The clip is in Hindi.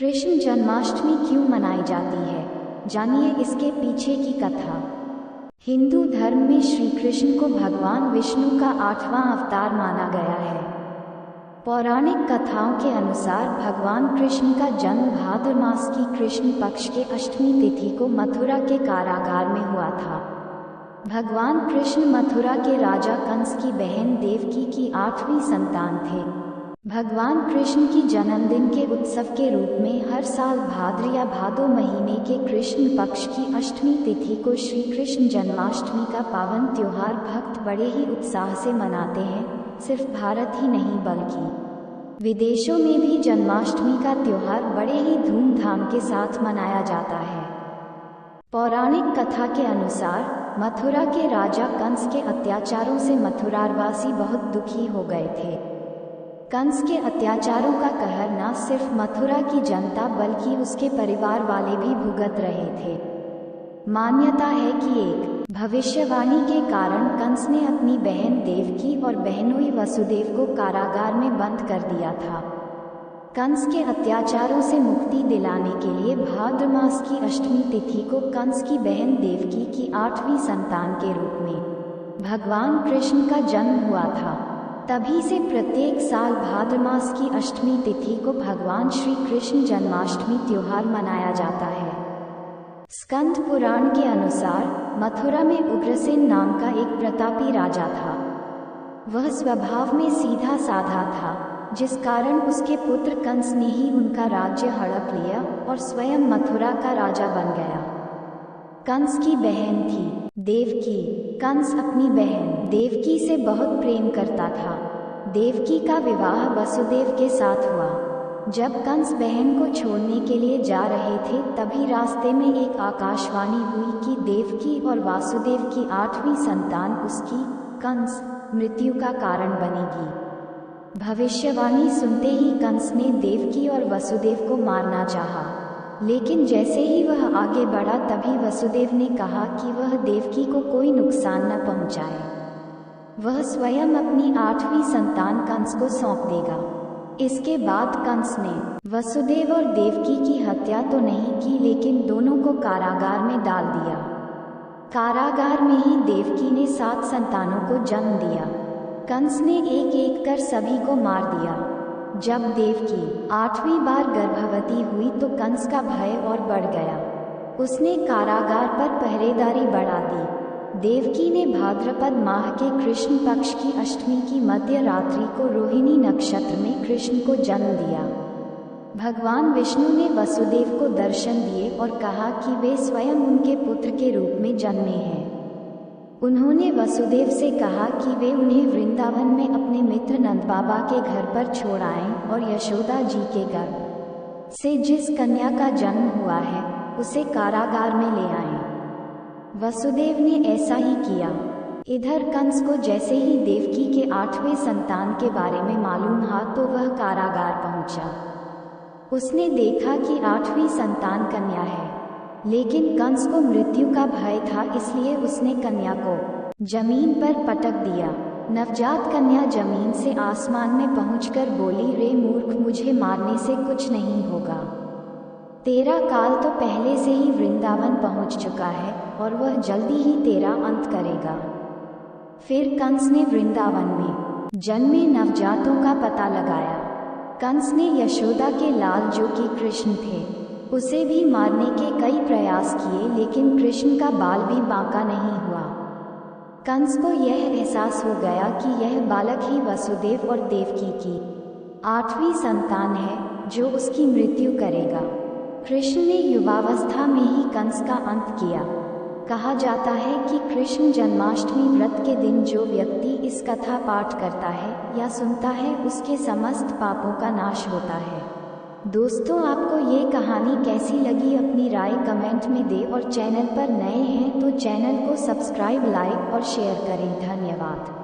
कृष्ण जन्माष्टमी क्यों मनाई जाती है, जानिए इसके पीछे की कथा। हिंदू धर्म में श्री कृष्ण को भगवान विष्णु का 8वां अवतार माना गया है। पौराणिक कथाओं के अनुसार भगवान कृष्ण का जन्म भाद्र मास की कृष्ण पक्ष के अष्टमी तिथि को मथुरा के कारागार में हुआ था। भगवान कृष्ण मथुरा के राजा कंस की बहन देवकी की 8वीं संतान थे। भगवान कृष्ण की जन्मदिन के उत्सव के रूप में हर साल भाद्र या भादो महीने के कृष्ण पक्ष की अष्टमी तिथि को श्री कृष्ण जन्माष्टमी का पावन त्योहार भक्त बड़े ही उत्साह से मनाते हैं। सिर्फ भारत ही नहीं बल्कि विदेशों में भी जन्माष्टमी का त्योहार बड़े ही धूमधाम के साथ मनाया जाता है। पौराणिक कथा के अनुसार मथुरा के राजा कंस के अत्याचारों से मथुरावासी बहुत दुखी हो गए थे। कंस के अत्याचारों का कहर न सिर्फ मथुरा की जनता बल्कि उसके परिवार वाले भी भुगत रहे थे। मान्यता है कि एक भविष्यवाणी के कारण कंस ने अपनी बहन देवकी और बहनोई वसुदेव को कारागार में बंद कर दिया था। कंस के अत्याचारों से मुक्ति दिलाने के लिए भाद्र मास की अष्टमी तिथि को कंस की बहन देवकी की 8वीं संतान के रूप में भगवान कृष्ण का जन्म हुआ था। तभी से प्रत्येक साल भाद्र मास की अष्टमी तिथि को भगवान श्री कृष्ण जन्माष्टमी त्योहार मनाया जाता है। स्कंद पुराण के अनुसार मथुरा में उग्रसेन नाम का एक प्रतापी राजा था। वह स्वभाव में सीधा साधा था, जिस कारण उसके पुत्र कंस ने ही उनका राज्य हड़प लिया और स्वयं मथुरा का राजा बन गया। कंस की बहन थी देवकी। कंस अपनी बहन देवकी से बहुत प्रेम करता था। देवकी का विवाह वसुदेव के साथ हुआ। जब कंस बहन को छोड़ने के लिए जा रहे थे तभी रास्ते में एक आकाशवाणी हुई कि देवकी और वासुदेव की 8वीं संतान उसकी कंस मृत्यु का कारण बनेगी। भविष्यवाणी सुनते ही कंस ने देवकी और वसुदेव को मारना चाहा, लेकिन जैसे ही वह आगे बढ़ा तभी वसुदेव ने कहा कि वह देवकी को कोई नुकसान न पहुंचाए। वह स्वयं अपनी 8वीं संतान कंस को सौंप देगा। इसके बाद कंस ने वसुदेव और देवकी की हत्या तो नहीं की, लेकिन दोनों को कारागार में डाल दिया। कारागार में ही देवकी ने 7 संतानों को जन्म दिया। कंस ने एक एक कर सभी को मार दिया। जब देवकी 8वीं बार गर्भवती हुई तो कंस का भय और बढ़ गया। उसने कारागार पर पहरेदारी बढ़ा दी। देवकी ने भाद्रपद माह के कृष्ण पक्ष की अष्टमी की मध्य रात्रि को रोहिणी नक्षत्र में कृष्ण को जन्म दिया। भगवान विष्णु ने वसुदेव को दर्शन दिए और कहा कि वे स्वयं उनके पुत्र के रूप में जन्मे हैं। उन्होंने वसुदेव से कहा कि वे उन्हें वृंदावन में अपने मित्र नंद बाबा के घर पर छोड़ आएं और यशोदा जी के गर्भ से जिस कन्या का जन्म हुआ है उसे कारागार में ले आएं। वसुदेव ने ऐसा ही किया। इधर कंस को जैसे ही देवकी के 8वें संतान के बारे में मालूम हुआ तो वह कारागार पहुंचा। उसने देखा कि 8वीं संतान कन्या है, लेकिन कंस को मृत्यु का भय था, इसलिए उसने कन्या को जमीन पर पटक दिया। नवजात कन्या जमीन से आसमान में पहुंचकर बोली, रे मूर्ख, मुझे मारने से कुछ नहीं होगा। तेरा काल तो पहले से ही वृंदावन पहुंच चुका है और वह जल्दी ही तेरा अंत करेगा। फिर कंस ने वृंदावन में जन्मे नवजातों का पता लगाया। कंस ने यशोदा के लाल जो कि कृष्ण थे उसे भी मारने के कई प्रयास किए, लेकिन कृष्ण का बाल भी बांका नहीं हुआ। कंस को यह एहसास हो गया कि यह बालक ही वसुदेव और देवकी की 8वीं संतान है जो उसकी मृत्यु करेगा। कृष्ण ने युवावस्था में ही कंस का अंत किया। कहा जाता है कि कृष्ण जन्माष्टमी व्रत के दिन जो व्यक्ति इस कथा पाठ करता है या सुनता है उसके समस्त पापों का नाश होता है। दोस्तों, आपको ये कहानी कैसी लगी अपनी राय कमेंट में दें और चैनल पर नए हैं तो चैनल को सब्सक्राइब, लाइक और शेयर करें। धन्यवाद।